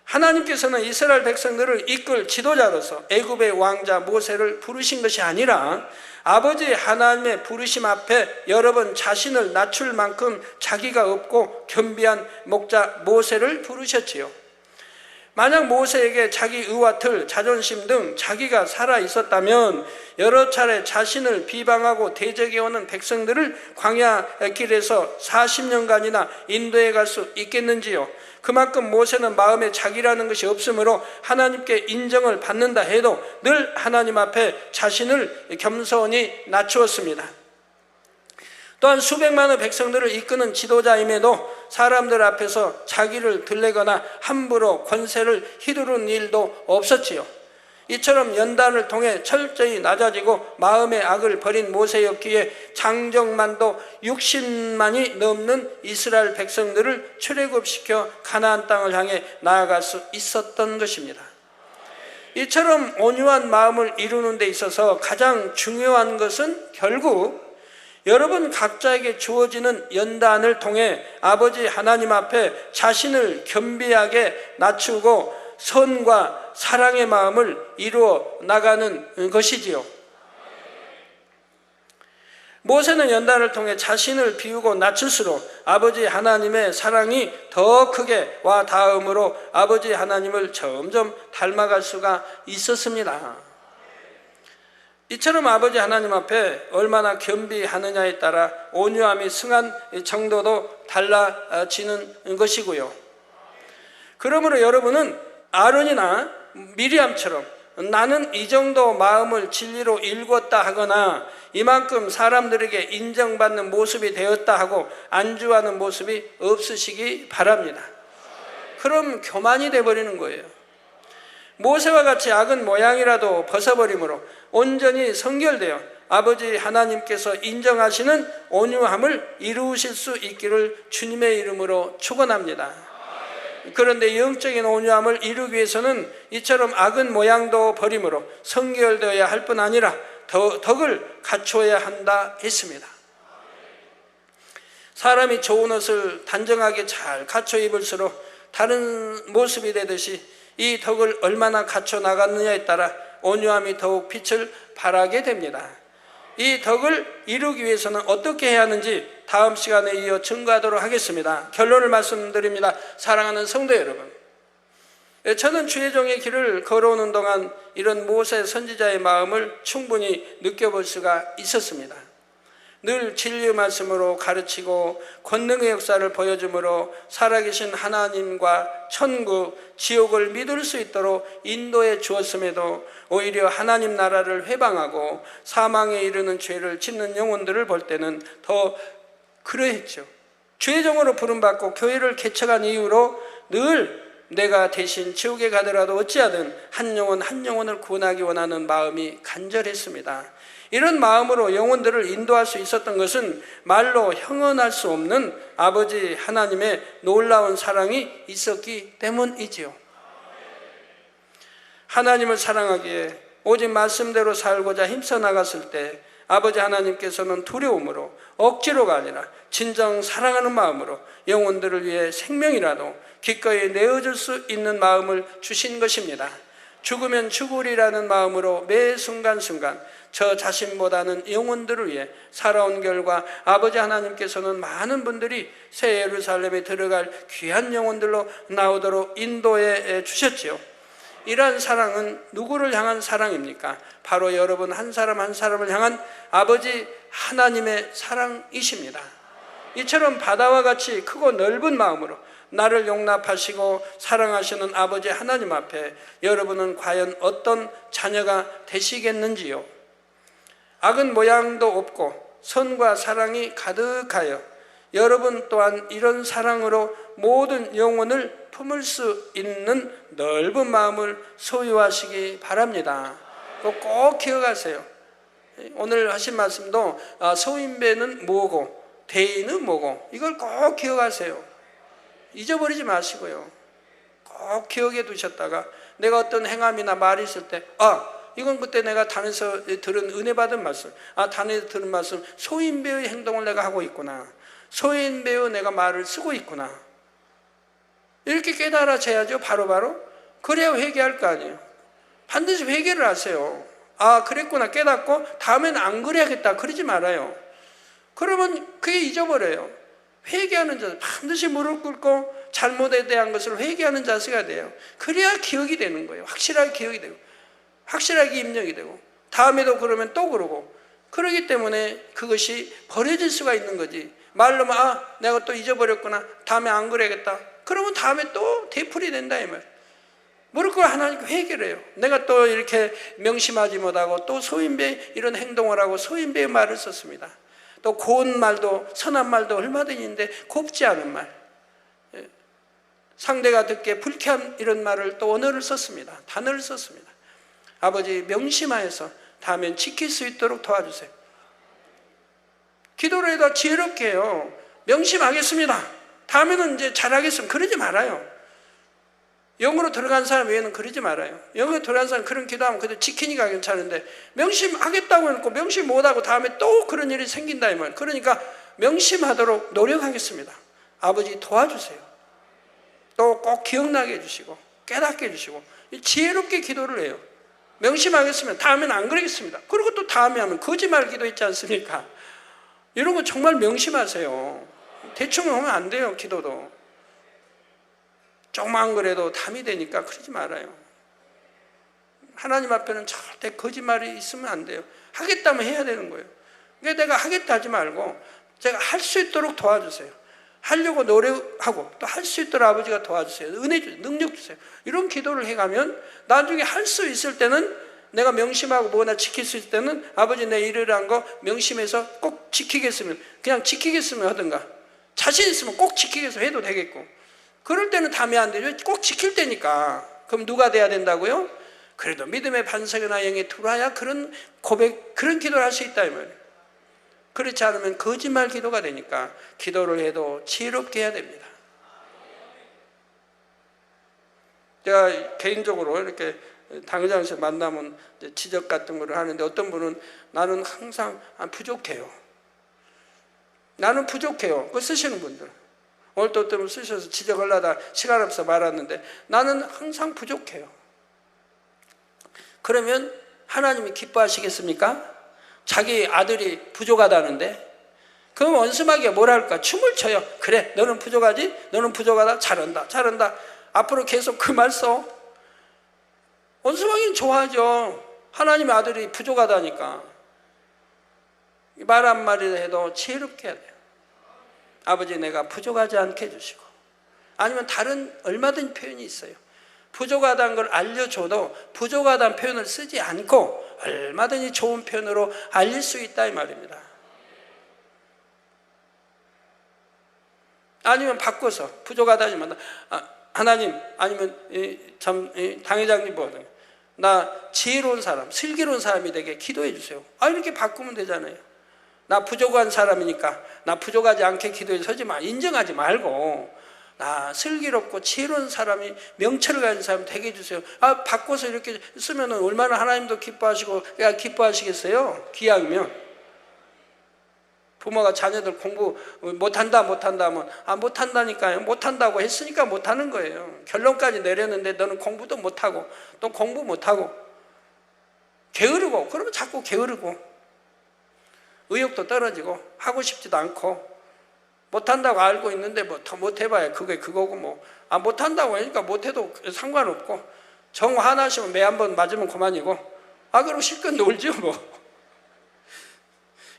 하나님께서는 이스라엘 백성들을 이끌 지도자로서 애굽의 왕자 모세를 부르신 것이 아니라 아버지 하나님의 부르심 앞에 여러 번 자신을 낮출 만큼 자기가 없고 겸비한 목자 모세를 부르셨지요. 만약 모세에게 자기 의와 틀, 자존심 등 자기가 살아 있었다면 여러 차례 자신을 비방하고 대적해오는 백성들을 광야 길에서 40년간이나 인도해 갈 수 있겠는지요? 그만큼 모세는 마음에 자기라는 것이 없으므로 하나님께 인정을 받는다 해도 늘 하나님 앞에 자신을 겸손히 낮추었습니다. 또한 수백만의 백성들을 이끄는 지도자임에도 사람들 앞에서 자기를 들레거나 함부로 권세를 휘두르는 일도 없었지요. 이처럼 연단을 통해 철저히 낮아지고 마음의 악을 버린 모세였기에 장정만도 60만이 넘는 이스라엘 백성들을 출애굽시켜 가나안 땅을 향해 나아갈 수 있었던 것입니다. 이처럼 온유한 마음을 이루는 데 있어서 가장 중요한 것은 결국 여러분 각자에게 주어지는 연단을 통해 아버지 하나님 앞에 자신을 겸비하게 낮추고 선과 사랑의 마음을 이루어 나가는 것이지요. 모세는 연단을 통해 자신을 비우고 낮출수록 아버지 하나님의 사랑이 더 크게 와 닿음으로 아버지 하나님을 점점 닮아갈 수가 있었습니다. 이처럼 아버지 하나님 앞에 얼마나 겸비하느냐에 따라 온유함이 승한 정도도 달라지는 것이고요. 그러므로 여러분은 아론이나 미리암처럼 나는 이 정도 마음을 진리로 일궜다 하거나 이만큼 사람들에게 인정받는 모습이 되었다 하고 안주하는 모습이 없으시기 바랍니다. 그럼 교만이 되어버리는 거예요. 모세와 같이 악은 모양이라도 벗어버림으로 온전히 성결되어 아버지 하나님께서 인정하시는 온유함을 이루실 수 있기를 주님의 이름으로 축원합니다. 그런데 영적인 온유함을 이루기 위해서는 이처럼 악은 모양도 버림으로 성결되어야 할 뿐 아니라 덕을 갖추어야 한다 했습니다. 사람이 좋은 옷을 단정하게 잘 갖춰 입을수록 다른 모습이 되듯이 이 덕을 얼마나 갖춰 나갔느냐에 따라 온유함이 더욱 빛을 발하게 됩니다. 이 덕을 이루기 위해서는 어떻게 해야 하는지 다음 시간에 이어 증거하도록 하겠습니다. 결론을 말씀드립니다. 사랑하는 성도 여러분, 저는 주의 종의 길을 걸어오는 동안 이런 모세 선지자의 마음을 충분히 느껴볼 수가 있었습니다. 늘 진리의 말씀으로 가르치고 권능의 역사를 보여주므로 살아계신 하나님과 천국, 지옥을 믿을 수 있도록 인도해 주었음에도 오히려 하나님 나라를 회방하고 사망에 이르는 죄를 짓는 영혼들을 볼 때는 더 그러했죠. 주의 종으로 부름받고 교회를 개척한 이후로 늘 내가 대신 지옥에 가더라도 어찌하든 한 영혼 한 영혼을 구원하기 원하는 마음이 간절했습니다. 이런 마음으로 영혼들을 인도할 수 있었던 것은 말로 형언할 수 없는 아버지 하나님의 놀라운 사랑이 있었기 때문이지요. 하나님을 사랑하기에 오직 말씀대로 살고자 힘써 나갔을 때 아버지 하나님께서는 두려움으로 억지로가 아니라 진정 사랑하는 마음으로 영혼들을 위해 생명이라도 기꺼이 내어줄 수 있는 마음을 주신 것입니다. 죽으면 죽으리라는 마음으로 매 순간순간 저 자신보다는 영혼들을 위해 살아온 결과 아버지 하나님께서는 많은 분들이 새 예루살렘에 들어갈 귀한 영혼들로 나오도록 인도해 주셨지요. 이러한 사랑은 누구를 향한 사랑입니까? 바로 여러분 한 사람 한 사람을 향한 아버지 하나님의 사랑이십니다. 이처럼 바다와 같이 크고 넓은 마음으로 나를 용납하시고 사랑하시는 아버지 하나님 앞에 여러분은 과연 어떤 자녀가 되시겠는지요? 악은 모양도 없고 선과 사랑이 가득하여 여러분 또한 이런 사랑으로 모든 영혼을 품을 수 있는 넓은 마음을 소유하시기 바랍니다. 꼭 기억하세요. 오늘 하신 말씀도 소인배는 뭐고 대인은 뭐고, 이걸 꼭 기억하세요. 잊어버리지 마시고요. 꼭 기억해 두셨다가 내가 어떤 행함이나 말이 있을 때, 이건 그때 내가 단에서 들은 은혜 받은 말씀, 단에서 들은 말씀, 소인배의 행동을 내가 하고 있구나, 소인배의 내가 말을 쓰고 있구나, 이렇게 깨달아져야죠. 바로바로. 그래야 회개할 거 아니에요. 반드시 회개를 하세요. 그랬구나 깨닫고 다음에는 안 그래야겠다 그러지 말아요. 그러면 그게 잊어버려요. 회개하는 자세, 반드시 무릎 꿇고 잘못에 대한 것을 회개하는 자세가 돼요. 그래야 기억이 되는 거예요. 확실하게 기억이 되고 확실하게 입력이 되고, 다음에도 그러면 또 그러고, 그러기 때문에 그것이 버려질 수가 있는 거지. 말로만 내가 또 잊어버렸구나, 다음에 안 그래야겠다, 그러면 다음에 또 되풀이 된다 이 말. 무릎 꿇고 하나님께 회개를 해요. 내가 또 이렇게 명심하지 못하고 또 소인배 이런 행동을 하고 소인배의 말을 썼습니다. 또 고운 말도 선한 말도 얼마든지 있는데 곱지 않은 말, 상대가 듣기에 불쾌한 이런 말을 또 언어를 썼습니다. 단어를 썼습니다. 아버지 명심하여서 다음엔 지킬 수 있도록 도와주세요. 기도를 해도 지혜롭게 해요. 명심하겠습니다, 다음에는 이제 잘하겠습니다, 그러지 말아요. 영으로 들어간 사람 외에는 그러지 말아요. 영으로 들어간 사람 그런 기도하면 그래도 지키니까 괜찮은데, 명심하겠다고 해놓고 명심 못하고 다음에 또 그런 일이 생긴다 이 말. 그러니까 명심하도록 노력하겠습니다. 아버지 도와주세요. 또 꼭 기억나게 해주시고 깨닫게 해주시고 지혜롭게 기도를 해요. 명심하겠습니다, 다음에는 안 그러겠습니다. 그리고 또 다음에 하면 거짓말 기도 있지 않습니까? 이런 거 정말 명심하세요. 대충 하면 안 돼요. 기도도 조금만 그래도 담이 되니까 그러지 말아요. 하나님 앞에는 절대 거짓말이 있으면 안 돼요. 하겠다면 해야 되는 거예요. 그러니까 내가 하겠다 하지 말고 제가 할 수 있도록 도와주세요. 하려고 노력하고 또 할 수 있도록 아버지가 도와주세요. 은혜 주세요. 능력 주세요. 이런 기도를 해가면 나중에 할 수 있을 때는, 내가 명심하고 뭐나 지킬 수 있을 때는 아버지 내 일을 한 거 명심해서 꼭 지키겠으면 그냥 지키겠으면 하든가, 자신 있으면 꼭 지키겠으면 해도 되겠고, 그럴 때는 담이 안 되죠. 꼭 지킬 때니까. 그럼 누가 돼야 된다고요? 그래도 믿음의 반석이나 영에 들어와야 그런 고백, 그런 기도를 할 수 있다 이 말이에요. 그렇지 않으면 거짓말 기도가 되니까 기도를 해도 지혜롭게 해야 됩니다. 제가 개인적으로 이렇게 당회장에서 만나면 지적 같은 거를 하는데, 어떤 분은 나는 항상 부족해요. 나는 부족해요. 그거 쓰시는 분들. 오늘 또 어떤 분 쓰셔서 지적하려다 시간 없어 말았는데, 나는 항상 부족해요. 그러면 하나님이 기뻐하시겠습니까? 자기 아들이 부족하다는데. 그럼 원수마귀가 뭐라 할까? 춤을 춰요. 그래, 너는 부족하지? 너는 부족하다? 잘한다, 잘한다. 앞으로 계속 그 말 써. 원수마귀는 좋아하죠. 하나님의 아들이 부족하다니까. 말 한마디 해도 지혜롭게 해야 돼요. 아버지 내가 부족하지 않게 해주시고, 아니면 다른 얼마든지 표현이 있어요. 부족하다는 걸 알려줘도 부족하다는 표현을 쓰지 않고 얼마든지 좋은 표현으로 알릴 수 있다 이 말입니다. 아니면 바꿔서 부족하다지만 하나님, 아니면 당회장님 보든 나 지혜로운 사람, 슬기로운 사람이 되게 기도해 주세요. 이렇게 바꾸면 되잖아요. 나 부족한 사람이니까 나 부족하지 않게 기도해 서지 마. 인정하지 말고 나 슬기롭고 지혜로운 사람이, 명철을 가진 사람 되게 해주세요. 바꿔서 이렇게 쓰면 얼마나 하나님도 기뻐하시고 기뻐하시겠어요? 기왕이면. 부모가 자녀들 공부 못한다 하면 못한다니까요. 못한다고 했으니까 못하는 거예요. 결론까지 내렸는데 너는 공부도 못하고 또 공부 못하고 게으르고, 그러면 자꾸 게으르고 의욕도 떨어지고 하고 싶지도 않고, 못한다고 알고 있는데 뭐 더 못해봐야 그게 그거고, 못한다고 하니까 못해도 상관없고, 정 화나시면 매 한 번 맞으면 그만이고, 그럼 실컷 놀죠 뭐.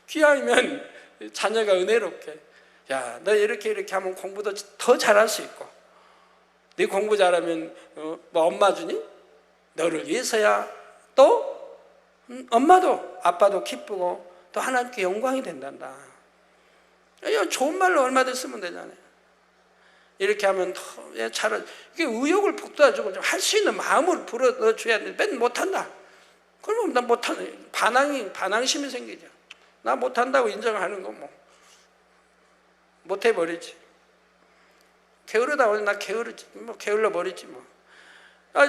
기왕이면 자녀가 은혜롭게, 야, 너 이렇게 하면 공부도 더 잘할 수 있고, 네 공부 잘하면 뭐 엄마 주니? 너를 위해서야. 또 엄마도 아빠도 기쁘고 또 하나님께 영광이 된단다. 좋은 말로 얼마든 쓰면 되잖아요. 이렇게 하면 더 잘, 이게 의욕을 북돋아주고 좀 할 수 있는 마음을 불어넣어줘야 돼. 맨 못한다. 그러면 나 못하는, 반항심이 생기죠. 나 못한다고 인정하는 거 뭐. 못해버리지. 게으르다 보니 나 게으르지. 뭐 게을러 버리지 뭐.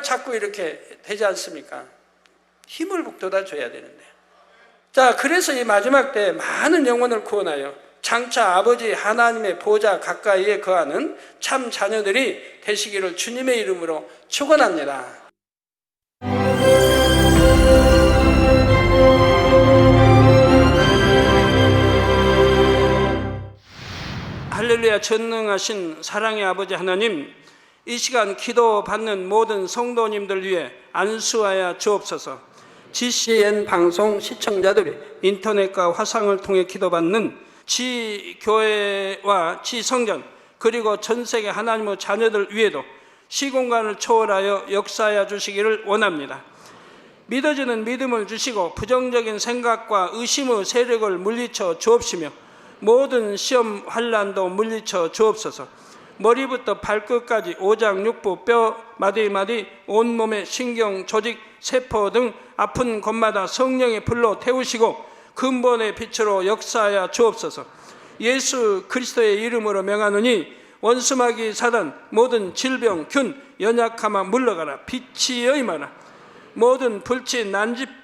자꾸 이렇게 되지 않습니까? 힘을 북돋아줘야 되는데. 자, 그래서 이 마지막 때 많은 영혼을 구원하여 장차 아버지 하나님의 보좌 가까이에 거하는 참 자녀들이 되시기를 주님의 이름으로 축원합니다. 할렐루야. 전능하신 사랑의 아버지 하나님, 이 시간 기도받는 모든 성도님들 위해 안수하여 주옵소서. GCN 방송 시청자들이 인터넷과 화상을 통해 기도받는 지교회와 지성전 그리고 전세계 하나님의 자녀들 위에도 시공간을 초월하여 역사하여 주시기를 원합니다. 믿어지는 믿음을 주시고 부정적인 생각과 의심의 세력을 물리쳐 주옵시며 모든 시험 환난도 물리쳐 주옵소서. 머리부터 발끝까지 오장육부 뼈 마디마디 온몸의 신경 조직 세포 등 아픈 곳마다 성령의 불로 태우시고 근본의 빛으로 역사하여 주옵소서. 예수 그리스도의 이름으로 명하노니 원수마귀 사단 모든 질병 균 연약함아 물러가라. 빛이 여임하라. 모든 불치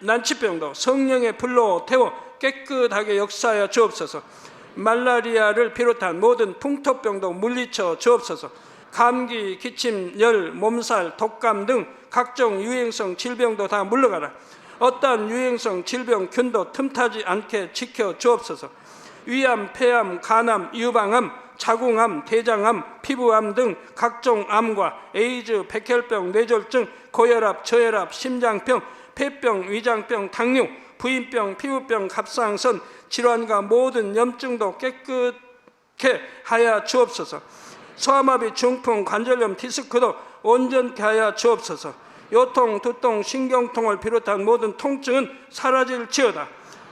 난치병도 성령의 불로 태워 깨끗하게 역사하여 주옵소서. 말라리아를 비롯한 모든 풍토병도 물리쳐 주옵소서. 감기, 기침, 열, 몸살, 독감 등 각종 유행성 질병도 다 물러가라. 어떠한 유행성 질병 균도 틈타지 않게 지켜 주옵소서. 위암, 폐암, 간암, 유방암, 자궁암, 대장암, 피부암 등 각종 암과 에이즈, 백혈병, 뇌졸중, 고혈압, 저혈압, 심장병, 폐병, 위장병, 당뇨, 부인병, 피부병, 갑상선 질환과 모든 염증도 깨끗게 하여 주옵소서. 소아마비, 중풍, 관절염, 디스크도 온전케 하여 주옵소서. 요통, 두통, 신경통을 비롯한 모든 통증은 사라질지어다.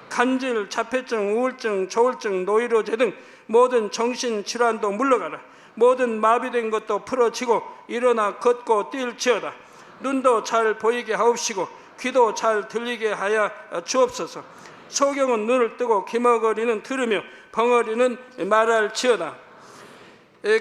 간질, 자폐증, 우울증, 조울증, 노이로제 등 모든 정신질환도 물러가라. 모든 마비된 것도 풀어지고 일어나 걷고 뛸지어다. 눈도 잘 보이게 하옵시고 귀도 잘 들리게 하여 주옵소서. 소경은 눈을 뜨고 기머거리는 들으며 벙어리는 말할지어다.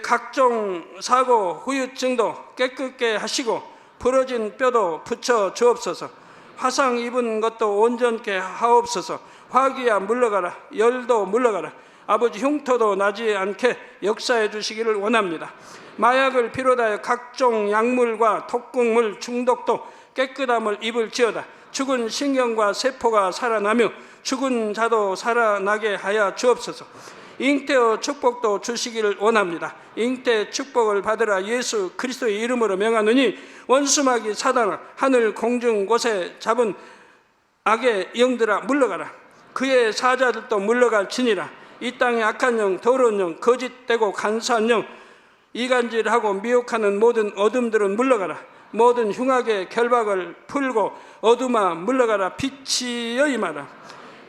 각종 사고 후유증도 깨끗게 하시고 부러진 뼈도 붙여 주옵소서. 화상 입은 것도 온전케 하옵소서. 화기야 물러가라. 열도 물러가라. 아버지 흉터도 나지 않게 역사해 주시기를 원합니다. 마약을 비롯하여 각종 약물과 독극물 중독도 깨끗함을 입을지어다. 죽은 신경과 세포가 살아나며 죽은 자도 살아나게 하여 주옵소서. 잉태의 축복도 주시기를 원합니다. 잉태 축복을 받으라. 예수 그리스도의 이름으로 명하노니 원수마귀 사단아 하늘 공중 곳에 잡은 악의 영들아 물러가라. 그의 사자들도 물러갈지니라. 이 땅의 악한 영, 더러운 영, 거짓되고 간사한 영, 이간질하고 미혹하는 모든 어둠들은 물러가라. 모든 흉악의 결박을 풀고 어둠아 물러가라. 빛이 여임하라.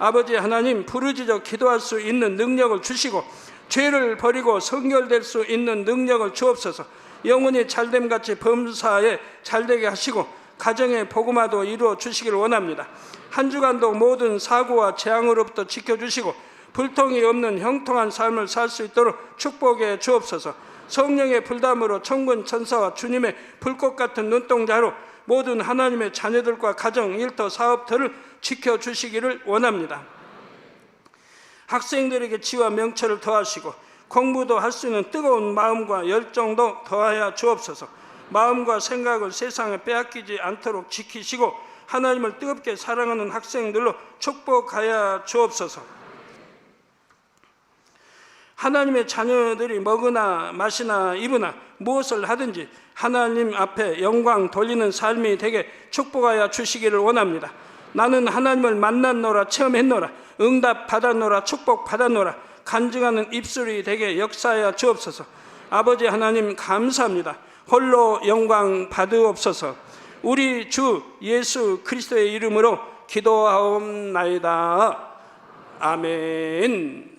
아버지 하나님, 부르짖어 기도할 수 있는 능력을 주시고 죄를 버리고 성결될 수 있는 능력을 주옵소서. 영혼이 잘됨같이 범사에 잘되게 하시고 가정의 복음화도 이루어 주시기를 원합니다. 한 주간도 모든 사고와 재앙으로부터 지켜주시고 불통이 없는 형통한 삶을 살 수 있도록 축복해 주옵소서. 성령의 불담으로 천군 천사와 주님의 불꽃 같은 눈동자로 모든 하나님의 자녀들과 가정, 일터, 사업터를 지켜주시기를 원합니다. 학생들에게 지와 명철을 더하시고 공부도 할 수 있는 뜨거운 마음과 열정도 더하여 주옵소서. 마음과 생각을 세상에 빼앗기지 않도록 지키시고 하나님을 뜨겁게 사랑하는 학생들로 축복하여 주옵소서. 하나님의 자녀들이 먹으나 마시나 입으나 무엇을 하든지 하나님 앞에 영광 돌리는 삶이 되게 축복하여 주시기를 원합니다. 나는 하나님을 만났노라, 체험했노라, 응답 받았노라, 축복 받았노라, 간증하는 입술이 되게 역사하여 주옵소서. 아버지 하나님 감사합니다. 홀로 영광 받으옵소서. 우리 주 예수 그리스도의 이름으로 기도하옵나이다. 아멘.